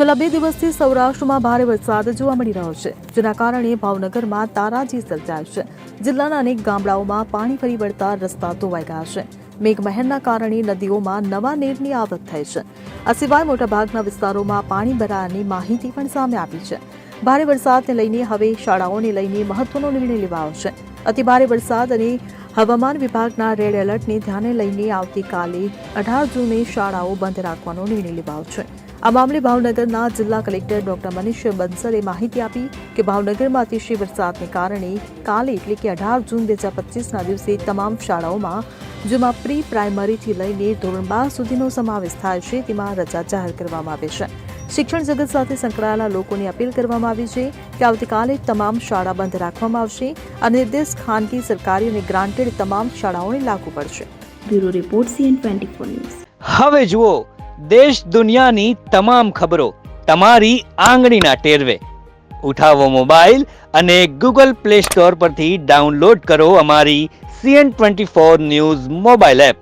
છેલ્લા 2 દિવસથી સૌરાષ્ટ્રમાં ભારે વરસાદ જોવા મળી રહ્યો છે, જેના કારણે ભાવનગરમાં તારાજી સર્જાય છે. જિલ્લાના અનેક ગામડાઓમાં પાણી ફરી વળતા રસ્તા ધોવાઈ ગયા છે. મેઘમહેરના કારણે નદીઓમાં નવા નીરની આવક થઈ છે. આ સિવાય મોટાભાગના વિસ્તારોમાં પાણી ભરાયાની માહિતી પણ સામે આવી છે. ભારે વરસાદને લઈને હવે શાળાઓને લઈને મહત્વનો નિર્ણય લેવાયો છે. અતિભારે વરસાદ અને હવામાન વિભાગના રેડ એલર્ટને ધ્યાને લઈને આવતીકાલે 18 જૂને શાળાઓ બંધ રાખવાનો નિર્ણય લેવાયો છે. આ મામલે ભાવનગરના જિલ્લા કલેક્ટર ડોક્ટર મનીષ બંસલે માહિતી આપી કે ભાવનગરમાં અતિશય વરસાદને કારણે કાલે એટલે કે 18 જૂન 2025ના દિવસે તમામ શાળાઓમાં, જેમાં પ્રી પ્રાઇમરીથી લઈને ધોરણ 12 સુધીનો સમાવેશ થાય છે, તેમાં રજા જાહેર કરવામાં આવી છે. શિક્ષણ જગત સાથે સંકળાયેલા લોકોને અપીલ કરવામાં આવી છે કે આવતીકાલે તમામ શાળા બંધ રાખવામાં આવશે. આ નિર્દેશ ખાનગી, સરકારી અને ગ્રાન્ટેડ તમામ શાળાઓને લાગુ પડશે. Bureau report CN24 news. હવે જુઓ દેશ દુનિયાની તમામ ખબરો તમારી આંગળીના ટેરવે. ઉઠાવો મોબાઈલ અને Google Play Store પરથી ડાઉનલોડ કરો અમારી CN24 ન્યૂઝ મોબાઈલ એપ.